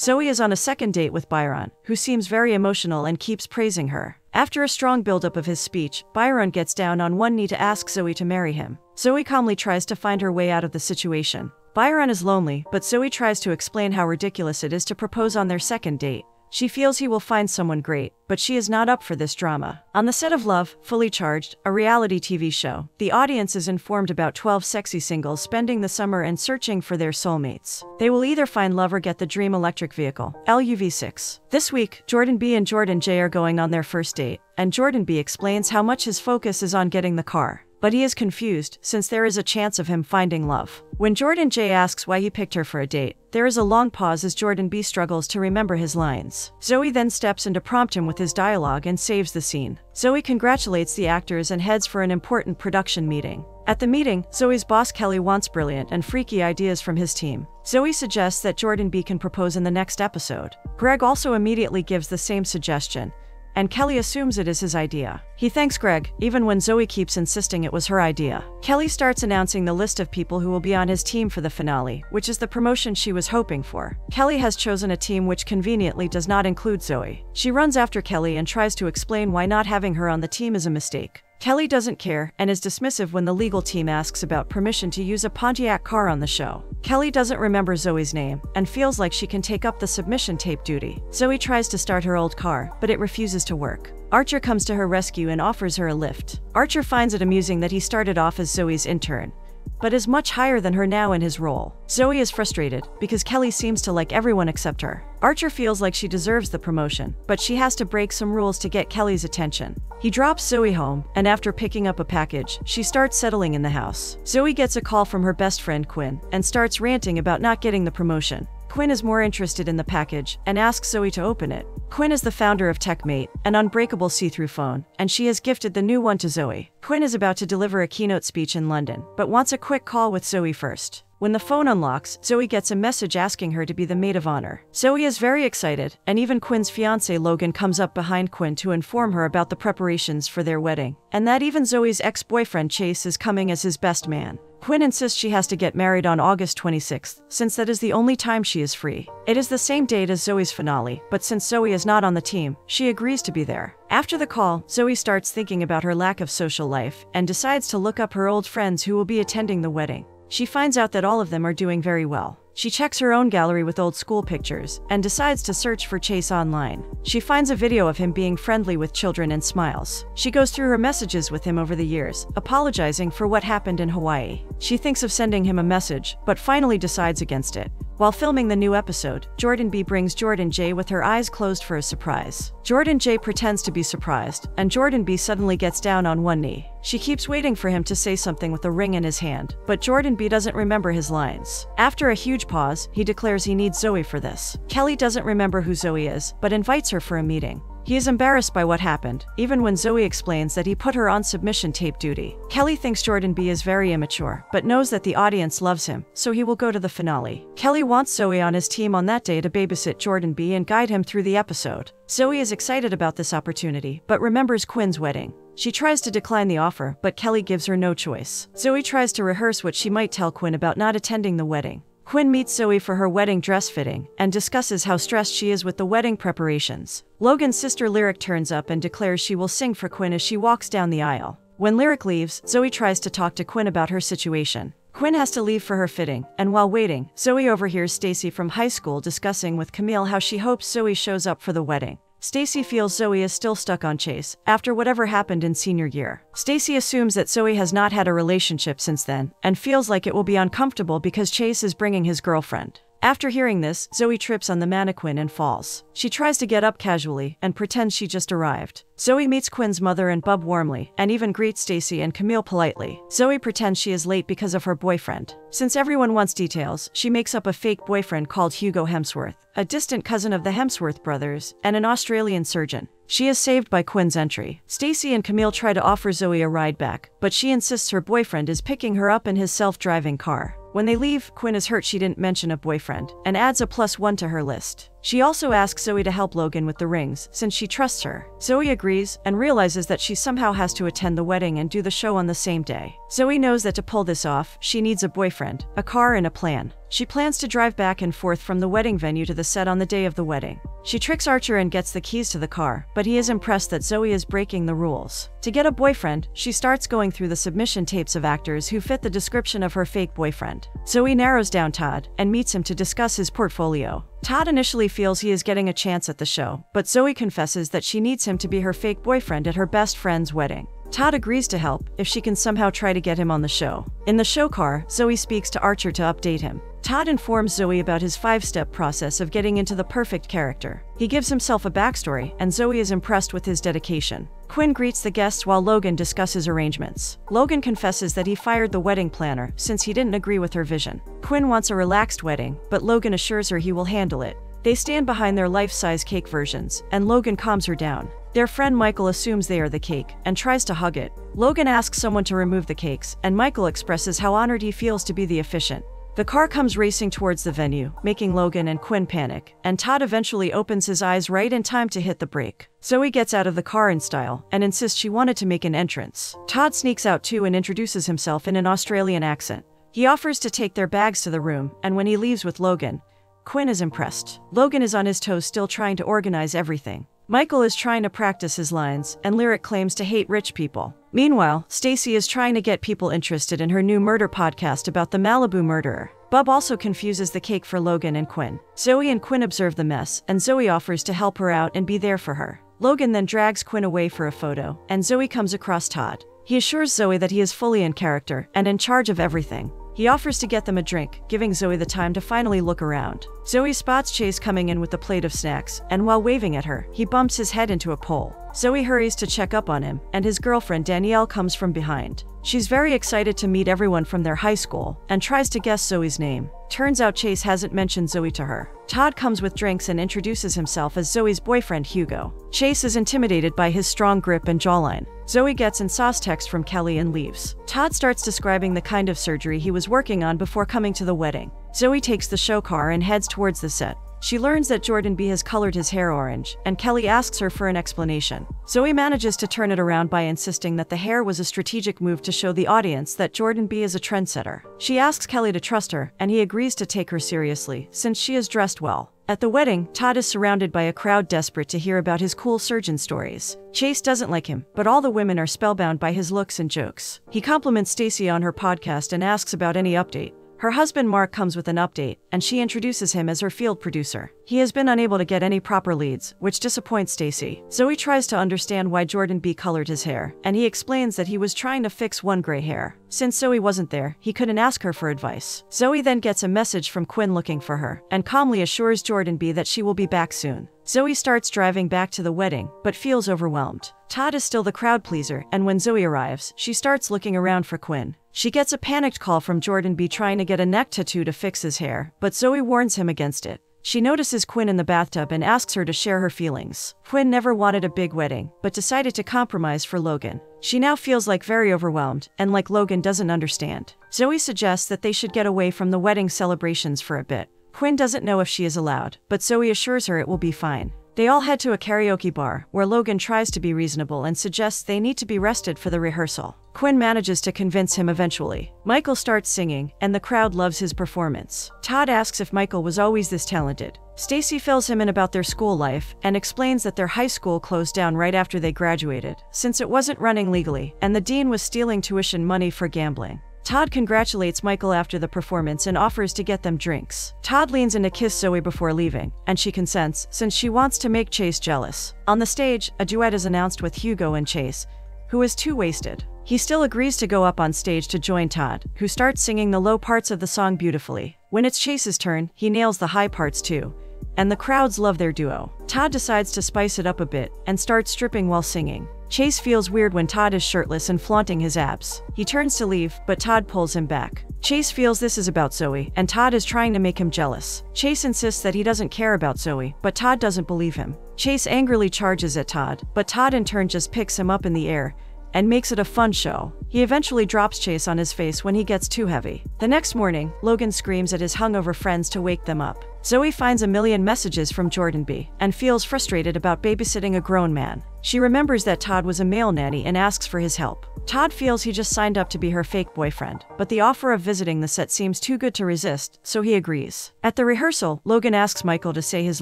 Zoe is on a second date with Byron, who seems very emotional and keeps praising her. After a strong buildup of his speech, Byron gets down on one knee to ask Zoe to marry him. Zoe calmly tries to find her way out of the situation. Byron is lonely, but Zoe tries to explain how ridiculous it is to propose on their second date. She feels he will find someone great, but she is not up for this drama. On the set of Love, Fully Charged, a reality TV show, the audience is informed about 12 sexy singles spending the summer and searching for their soulmates. They will either find love or get the dream electric vehicle, LUV6. This week, Jordan B and Jordan J are going on their first date, and Jordan B explains how much his focus is on getting the car. But he is confused, since there is a chance of him finding love. When Jordan J asks why he picked her for a date, there is a long pause as Jordan B struggles to remember his lines. Zoe then steps in to prompt him with his dialogue and saves the scene. Zoe congratulates the actors and heads for an important production meeting. At the meeting, Zoe's boss Kelly wants brilliant and freaky ideas from his team. Zoe suggests that Jordan B can propose in the next episode. Greg also immediately gives the same suggestion, and Kelly assumes it is his idea. He thanks Greg, even when Zoe keeps insisting it was her idea. Kelly starts announcing the list of people who will be on his team for the finale, which is the promotion she was hoping for. Kelly has chosen a team which conveniently does not include Zoe. She runs after Kelly and tries to explain why not having her on the team is a mistake. Kelly doesn't care and is dismissive when the legal team asks about permission to use a Pontiac car on the show. Kelly doesn't remember Zoe's name and feels like she can take up the submission tape duty. Zoe tries to start her old car, but it refuses to work. Archer comes to her rescue and offers her a lift. Archer finds it amusing that he started off as Zoe's intern, but is much higher than her now in his role. Zoe is frustrated because Kelly seems to like everyone except her. Archer feels like she deserves the promotion, but she has to break some rules to get Kelly's attention. He drops Zoe home, and after picking up a package, she starts settling in the house. Zoe gets a call from her best friend Quinn and starts ranting about not getting the promotion. Quinn is more interested in the package and asks Zoe to open it. Quinn is the founder of TechMate, an unbreakable see-through phone, and she has gifted the new one to Zoe. Quinn is about to deliver a keynote speech in London, but wants a quick call with Zoe first. When the phone unlocks, Zoe gets a message asking her to be the maid of honor. Zoe is very excited, and even Quinn's fiancé Logan comes up behind Quinn to inform her about the preparations for their wedding, and that even Zoe's ex-boyfriend Chase is coming as his best man. Quinn insists she has to get married on August 26th, since that is the only time she is free. It is the same date as Zoe's finale, but since Zoe is not on the team, she agrees to be there. After the call, Zoe starts thinking about her lack of social life and decides to look up her old friends who will be attending the wedding. She finds out that all of them are doing very well. She checks her own gallery with old school pictures and decides to search for Chase online. She finds a video of him being friendly with children and smiles. She goes through her messages with him over the years, apologizing for what happened in Hawaii. She thinks of sending him a message, but finally decides against it. While filming the new episode, Jordan B brings Jordan J with her eyes closed for a surprise. Jordan J pretends to be surprised, and Jordan B suddenly gets down on one knee. She keeps waiting for him to say something with a ring in his hand, but Jordan B doesn't remember his lines. After a huge pause, he declares he needs Zoe for this. Kelly doesn't remember who Zoe is, but invites her for a meeting. He is embarrassed by what happened, even when Zoe explains that he put her on submission tape duty. Kelly thinks Jordan B is very immature, but knows that the audience loves him, so he will go to the finale. Kelly wants Zoe on his team on that day to babysit Jordan B and guide him through the episode. Zoe is excited about this opportunity, but remembers Quinn's wedding. She tries to decline the offer, but Kelly gives her no choice. Zoe tries to rehearse what she might tell Quinn about not attending the wedding. Quinn meets Zoe for her wedding dress fitting and discusses how stressed she is with the wedding preparations. Logan's sister Lyric turns up and declares she will sing for Quinn as she walks down the aisle. When Lyric leaves, Zoe tries to talk to Quinn about her situation. Quinn has to leave for her fitting, and while waiting, Zoe overhears Stacy from high school discussing with Camille how she hopes Zoe shows up for the wedding. Stacy feels Zoe is still stuck on Chase after whatever happened in senior year. Stacy assumes that Zoe has not had a relationship since then and feels like it will be uncomfortable because Chase is bringing his girlfriend. After hearing this, Zoe trips on the mannequin and falls. She tries to get up casually and pretends she just arrived. Zoe meets Quinn's mother and Bub warmly, and even greets Stacy and Camille politely. Zoe pretends she is late because of her boyfriend. Since everyone wants details, she makes up a fake boyfriend called Hugo Hemsworth, a distant cousin of the Hemsworth brothers, and an Australian surgeon. She is saved by Quinn's entry. Stacy and Camille try to offer Zoe a ride back, but she insists her boyfriend is picking her up in his self-driving car. When they leave, Quinn is hurt she didn't mention a boyfriend, and adds a +1 to her list. She also asks Zoe to help Logan with the rings, since she trusts her. Zoe agrees and realizes that she somehow has to attend the wedding and do the show on the same day. Zoe knows that to pull this off, she needs a boyfriend, a car, and a plan. She plans to drive back and forth from the wedding venue to the set on the day of the wedding. She tricks Archer and gets the keys to the car, but he is impressed that Zoe is breaking the rules. To get a boyfriend, she starts going through the submission tapes of actors who fit the description of her fake boyfriend. Zoe narrows down Todd and meets him to discuss his portfolio. Todd initially feels he is getting a chance at the show, but Zoe confesses that she needs him to be her fake boyfriend at her best friend's wedding. Todd agrees to help if she can somehow try to get him on the show. In the show car, Zoe speaks to Archer to update him. Todd informs Zoe about his 5-step process of getting into the perfect character. He gives himself a backstory, and Zoe is impressed with his dedication. Quinn greets the guests while Logan discusses arrangements. Logan confesses that he fired the wedding planner since he didn't agree with her vision. Quinn wants a relaxed wedding, but Logan assures her he will handle it. They stand behind their life-size cake versions, and Logan calms her down. Their friend Michael assumes they are the cake and tries to hug it. Logan asks someone to remove the cakes, and Michael expresses how honored he feels to be the officiant. The car comes racing towards the venue, making Logan and Quinn panic, and Todd eventually opens his eyes right in time to hit the brake. Zoe gets out of the car in style and insists she wanted to make an entrance. Todd sneaks out too and introduces himself in an Australian accent. He offers to take their bags to the room, and when he leaves with Logan, Quinn is impressed. Logan is on his toes, still trying to organize everything. Michael is trying to practice his lines, and Lyric claims to hate rich people. Meanwhile, Stacy is trying to get people interested in her new murder podcast about the Malibu murderer. Bub also confuses the cake for Logan and Quinn. Zoe and Quinn observe the mess, and Zoe offers to help her out and be there for her. Logan then drags Quinn away for a photo, and Zoe comes across Todd. He assures Zoe that he is fully in character and in charge of everything. He offers to get them a drink, giving Zoe the time to finally look around. Zoe spots Chase coming in with a plate of snacks, and while waving at her, he bumps his head into a pole. Zoe hurries to check up on him, and his girlfriend Danielle comes from behind. She's very excited to meet everyone from their high school, and tries to guess Zoe's name. Turns out Chase hasn't mentioned Zoe to her. Todd comes with drinks and introduces himself as Zoe's boyfriend Hugo. Chase is intimidated by his strong grip and jawline. Zoe gets an sauce text from Kelly and leaves. Todd starts describing the kind of surgery he was working on before coming to the wedding. Zoe takes the show car and heads towards the set. She learns that Jordan B has colored his hair orange, and Kelly asks her for an explanation. Zoe manages to turn it around by insisting that the hair was a strategic move to show the audience that Jordan B is a trendsetter. She asks Kelly to trust her, and he agrees to take her seriously, since she is dressed well. At the wedding, Todd is surrounded by a crowd desperate to hear about his cool surgeon stories. Chase doesn't like him, but all the women are spellbound by his looks and jokes. He compliments Stacy on her podcast and asks about any update. Her husband Mark comes with an update, and she introduces him as her field producer. He has been unable to get any proper leads, which disappoints Stacy. Zoe tries to understand why Jordan B colored his hair, and he explains that he was trying to fix one gray hair. Since Zoe wasn't there, he couldn't ask her for advice. Zoe then gets a message from Quinn looking for her, and calmly assures Jordan B that she will be back soon. Zoe starts driving back to the wedding, but feels overwhelmed. Todd is still the crowd pleaser, and when Zoe arrives, she starts looking around for Quinn. She gets a panicked call from Jordan B trying to get a neck tattoo to fix his hair, but Zoe warns him against it. She notices Quinn in the bathtub and asks her to share her feelings. Quinn never wanted a big wedding, but decided to compromise for Logan. She now feels very overwhelmed, and like Logan doesn't understand. Zoe suggests that they should get away from the wedding celebrations for a bit. Quinn doesn't know if she is allowed, but Zoe assures her it will be fine. They all head to a karaoke bar, where Logan tries to be reasonable and suggests they need to be rested for the rehearsal. Quinn manages to convince him eventually. Michael starts singing, and the crowd loves his performance. Todd asks if Michael was always this talented. Stacy fills him in about their school life, and explains that their high school closed down right after they graduated, since it wasn't running legally, and the dean was stealing tuition money for gambling. Todd congratulates Michael after the performance and offers to get them drinks. Todd leans in to kiss Zoe before leaving, and she consents, since she wants to make Chase jealous. On the stage, a duet is announced with Hugo and Chase, who is too wasted. He still agrees to go up on stage to join Todd, who starts singing the low parts of the song beautifully. When it's Chase's turn, he nails the high parts too, and the crowds love their duo. Todd decides to spice it up a bit, and starts stripping while singing. Chase feels weird when Todd is shirtless and flaunting his abs. He turns to leave, but Todd pulls him back. Chase feels this is about Zoe, and Todd is trying to make him jealous. Chase insists that he doesn't care about Zoe, but Todd doesn't believe him. Chase angrily charges at Todd, but Todd in turn just picks him up in the air and makes it a fun show. He eventually drops Chase on his face when he gets too heavy. The next morning, Logan screams at his hungover friends to wake them up. Zoe finds a million messages from Jordan B. and feels frustrated about babysitting a grown man. She remembers that Todd was a male nanny and asks for his help. Todd feels he just signed up to be her fake boyfriend, but the offer of visiting the set seems too good to resist, so he agrees. At the rehearsal, Logan asks Michael to say his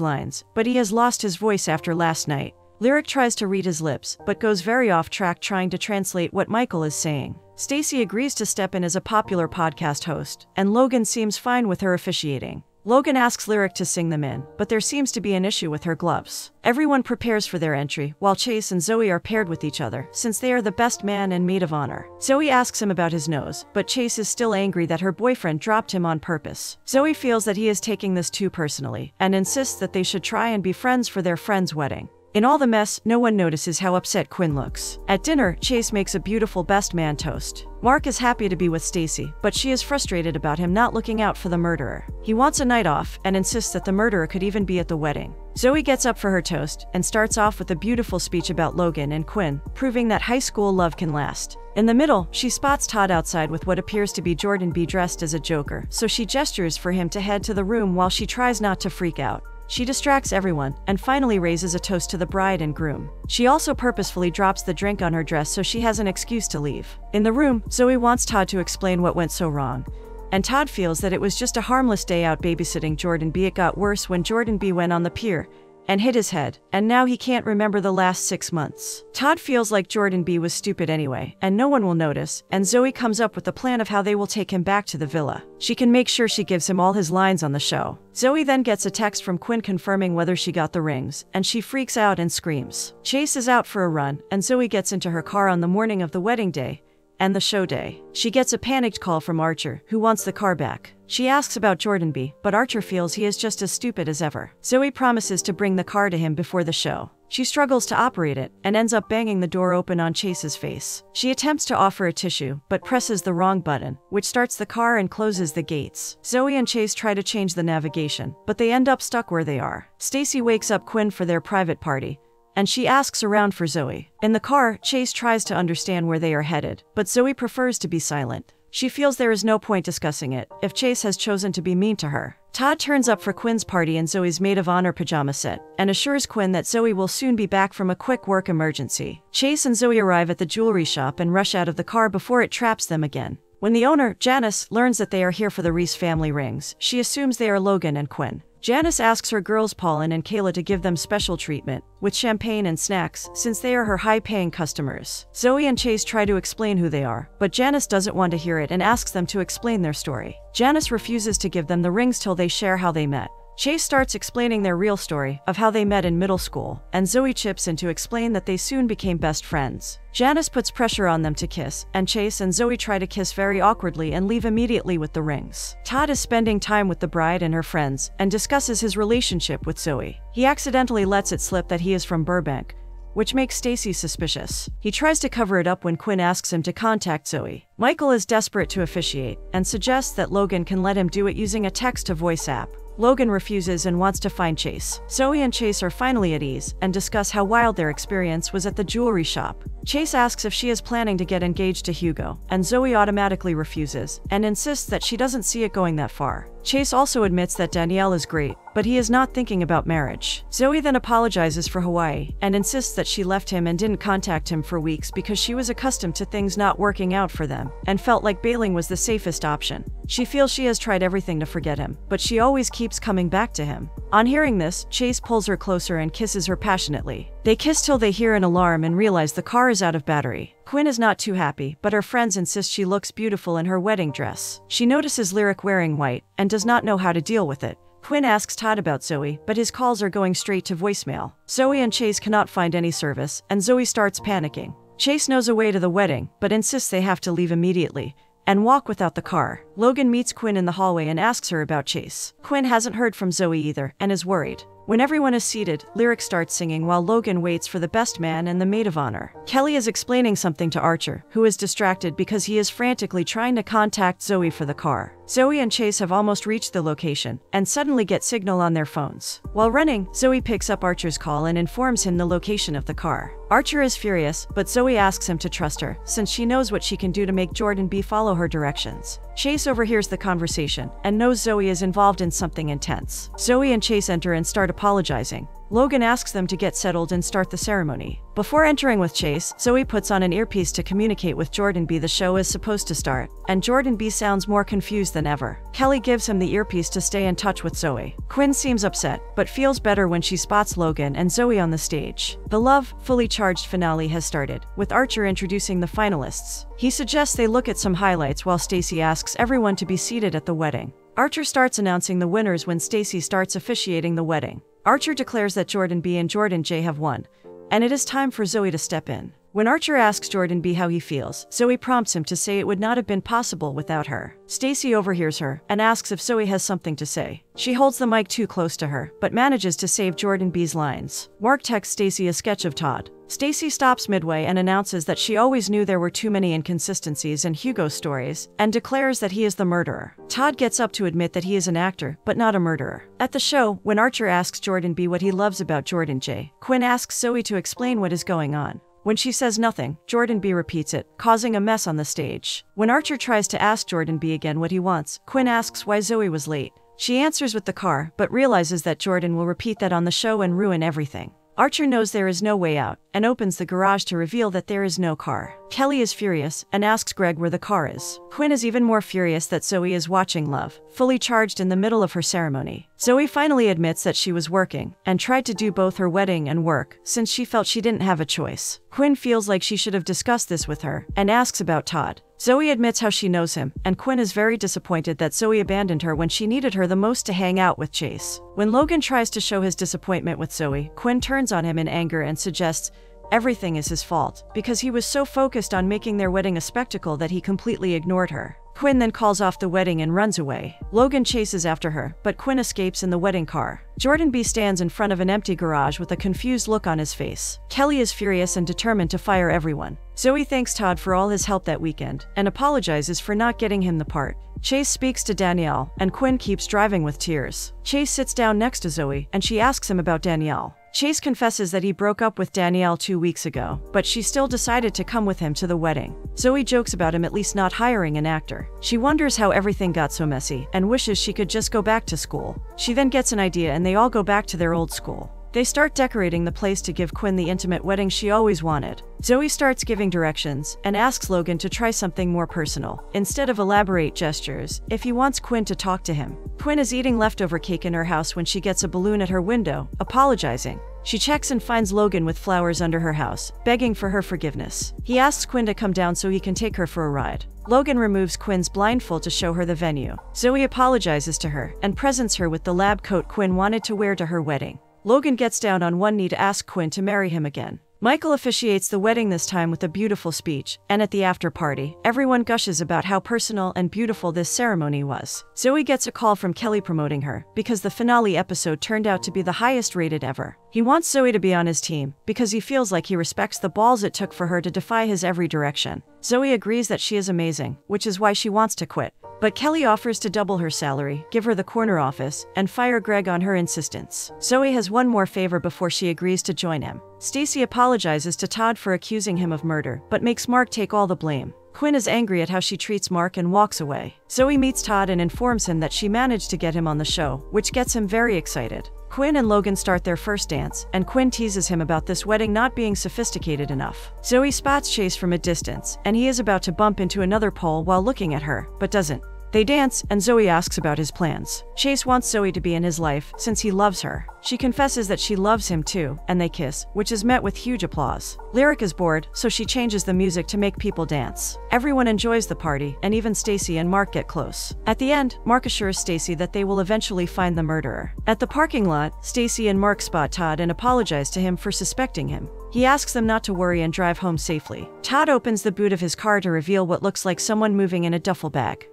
lines, but he has lost his voice after last night. Lyric tries to read his lips, but goes very off track trying to translate what Michael is saying. Stacy agrees to step in as a popular podcast host, and Logan seems fine with her officiating. Logan asks Lyric to sing them in, but there seems to be an issue with her gloves. Everyone prepares for their entry, while Chase and Zoe are paired with each other, since they are the best man and maid of honor. Zoe asks him about his nose, but Chase is still angry that her boyfriend dropped him on purpose. Zoe feels that he is taking this too personally, and insists that they should try and be friends for their friend's wedding. In all the mess, no one notices how upset Quinn looks. At dinner, Chase makes a beautiful best man toast. Mark is happy to be with Stacy, but she is frustrated about him not looking out for the murderer. He wants a night off and insists that the murderer could even be at the wedding. Zoe gets up for her toast and starts off with a beautiful speech about Logan and Quinn, proving that high school love can last. In the middle, she spots Todd outside with what appears to be Jordan B. dressed as a Joker, so she gestures for him to head to the room while she tries not to freak out. She distracts everyone, and finally raises a toast to the bride and groom. She also purposefully drops the drink on her dress so she has an excuse to leave. In the room, Zoe wants Todd to explain what went so wrong, and Todd feels that it was just a harmless day out babysitting Jordan B. It got worse when Jordan B. went on the pier and hit his head, and now he can't remember the last 6 months. Todd feels like Jordan B. was stupid anyway, and no one will notice, and Zoe comes up with a plan of how they will take him back to the villa. She can make sure she gives him all his lines on the show. Zoe then gets a text from Quinn confirming whether she got the rings, and she freaks out and screams. Chase is out for a run, and Zoe gets into her car on the morning of the wedding day and the show day. She gets a panicked call from Archer, who wants the car back. She asks about Jordan B., but Archer feels he is just as stupid as ever. Zoe promises to bring the car to him before the show. She struggles to operate it, and ends up banging the door open on Chase's face. She attempts to offer a tissue, but presses the wrong button, which starts the car and closes the gates. Zoe and Chase try to change the navigation, but they end up stuck where they are. Stacy wakes up Quinn for their private party, and she asks around for Zoe. In the car, Chase tries to understand where they are headed, but Zoe prefers to be silent. She feels there is no point discussing it, if Chase has chosen to be mean to her. Todd turns up for Quinn's party in Zoe's maid of honor pajama set, and assures Quinn that Zoe will soon be back from a quick work emergency. Chase and Zoe arrive at the jewelry shop and rush out of the car before it traps them again. When the owner, Janice, learns that they are here for the Reese family rings, she assumes they are Logan and Quinn. Janice asks her girls Paulin and Kayla to give them special treatment, with champagne and snacks, since they are her high-paying customers. Zoe and Chase try to explain who they are, but Janice doesn't want to hear it and asks them to explain their story. Janice refuses to give them the rings till they share how they met. Chase starts explaining their real story, of how they met in middle school, and Zoe chips in to explain that they soon became best friends. Janice puts pressure on them to kiss, and Chase and Zoe try to kiss very awkwardly and leave immediately with the rings. Todd is spending time with the bride and her friends, and discusses his relationship with Zoe. He accidentally lets it slip that he is from Burbank, which makes Stacy suspicious. He tries to cover it up when Quinn asks him to contact Zoe. Michael is desperate to officiate, and suggests that Logan can let him do it using a text-to-voice app. Logan refuses and wants to find Chase. Zoe and Chase are finally at ease, and discuss how wild their experience was at the jewelry shop. Chase asks if she is planning to get engaged to Hugo, and Zoe automatically refuses, and insists that she doesn't see it going that far. Chase also admits that Danielle is great, but he is not thinking about marriage. Zoe then apologizes for Hawaii, and insists that she left him and didn't contact him for weeks because she was accustomed to things not working out for them, and felt like bailing was the safest option. She feels she has tried everything to forget him, but she always keeps coming back to him. On hearing this, Chase pulls her closer and kisses her passionately. They kiss till they hear an alarm and realize the car is out of battery. Quinn is not too happy, but her friends insist she looks beautiful in her wedding dress. She notices Lyric wearing white, and does not know how to deal with it. Quinn asks Todd about Zoe, but his calls are going straight to voicemail. Zoe and Chase cannot find any service, and Zoe starts panicking. Chase knows a way to the wedding, but insists they have to leave immediately, and walk without the car. Logan meets Quinn in the hallway and asks her about Chase. Quinn hasn't heard from Zoe either, and is worried. When everyone is seated, Lyric starts singing while Logan waits for the best man and the maid of honor. Kelly is explaining something to Archer, who is distracted because he is frantically trying to contact Zoe for the car. Zoe and Chase have almost reached the location and suddenly get signal on their phones. While running, Zoe picks up Archer's call and informs him the location of the car. Archer is furious, but Zoe asks him to trust her, since she knows what she can do to make Jordan B follow her directions. Chase overhears the conversation and knows Zoe is involved in something intense. Zoe and Chase enter and start apologizing. Logan asks them to get settled and start the ceremony. Before entering with Chase, Zoe puts on an earpiece to communicate with Jordan B. The show is supposed to start, and Jordan B sounds more confused than ever. Kelly gives him the earpiece to stay in touch with Zoe. Quinn seems upset, but feels better when she spots Logan and Zoe on the stage. The Love, Fully Charged finale has started, with Archer introducing the finalists. He suggests they look at some highlights while Stacy asks everyone to be seated at the wedding. Archer starts announcing the winners when Stacy starts officiating the wedding. Archer declares that Jordan B and Jordan J have won, and it is time for Zoe to step in. When Archer asks Jordan B how he feels, Zoe prompts him to say it would not have been possible without her. Stacy overhears her and asks if Zoe has something to say. She holds the mic too close to her, but manages to save Jordan B's lines. Mark texts Stacy a sketch of Todd. Stacy stops midway and announces that she always knew there were too many inconsistencies in Hugo's stories, and declares that he is the murderer. Todd gets up to admit that he is an actor, but not a murderer. At the show, when Archer asks Jordan B what he loves about Jordan J, Quinn asks Zoe to explain what is going on. When she says nothing, Jordan B repeats it, causing a mess on the stage. When Archer tries to ask Jordan B again what he wants, Quinn asks why Zoe was late. She answers with the car, but realizes that Jordan will repeat that on the show and ruin everything. Archer knows there is no way out, and opens the garage to reveal that there is no car. Kelly is furious, and asks Greg where the car is. Quinn is even more furious that Zoe is watching Love, Fully Charged in the middle of her ceremony. Zoe finally admits that she was working, and tried to do both her wedding and work, since she felt she didn't have a choice. Quinn feels like she should have discussed this with her, and asks about Todd. Zoe admits how she knows him, and Quinn is very disappointed that Zoe abandoned her when she needed her the most to hang out with Chase. When Logan tries to show his disappointment with Zoe, Quinn turns on him in anger and suggests everything is his fault, because he was so focused on making their wedding a spectacle that he completely ignored her. Quinn then calls off the wedding and runs away. Logan chases after her, but Quinn escapes in the wedding car. Jordan B stands in front of an empty garage with a confused look on his face. Kelly is furious and determined to fire everyone. Zoe thanks Todd for all his help that weekend, and apologizes for not getting him the part. Chase speaks to Danielle, and Quinn keeps driving with tears. Chase sits down next to Zoe, and she asks him about Danielle. Chase confesses that he broke up with Danielle 2 weeks ago, but she still decided to come with him to the wedding. Zoe jokes about him at least not hiring an actor. She wonders how everything got so messy, and wishes she could just go back to school. She then gets an idea and they all go back to their old school. They start decorating the place to give Quinn the intimate wedding she always wanted. Zoe starts giving directions, and asks Logan to try something more personal, instead of elaborate gestures, if he wants Quinn to talk to him. Quinn is eating leftover cake in her house when she gets a balloon at her window, apologizing. She checks and finds Logan with flowers under her house, begging for her forgiveness. He asks Quinn to come down so he can take her for a ride. Logan removes Quinn's blindfold to show her the venue. Zoe apologizes to her, and presents her with the lab coat Quinn wanted to wear to her wedding. Logan gets down on one knee to ask Quinn to marry him again. Michael officiates the wedding this time with a beautiful speech, and at the after party, everyone gushes about how personal and beautiful this ceremony was. Zoe gets a call from Kelly promoting her, because the finale episode turned out to be the highest rated ever. He wants Zoe to be on his team, because he feels like he respects the balls it took for her to defy his every direction. Zoe agrees that she is amazing, which is why she wants to quit. But Kelly offers to double her salary, give her the corner office, and fire Greg on her insistence. Zoe has one more favor before she agrees to join him. Stacy apologizes to Todd for accusing him of murder, but makes Mark take all the blame. Quinn is angry at how she treats Mark and walks away. Zoe meets Todd and informs him that she managed to get him on the show, which gets him very excited. Quinn and Logan start their first dance, and Quinn teases him about this wedding not being sophisticated enough. Zoe spots Chase from a distance, and he is about to bump into another pole while looking at her, but doesn't. They dance, and Zoe asks about his plans. Chase wants Zoe to be in his life, since he loves her. She confesses that she loves him too, and they kiss, which is met with huge applause. Lyric is bored, so she changes the music to make people dance. Everyone enjoys the party, and even Stacy and Mark get close. At the end, Mark assures Stacy that they will eventually find the murderer. At the parking lot, Stacy and Mark spot Todd and apologize to him for suspecting him. He asks them not to worry and drive home safely. Todd opens the boot of his car to reveal what looks like someone moving in a duffel bag.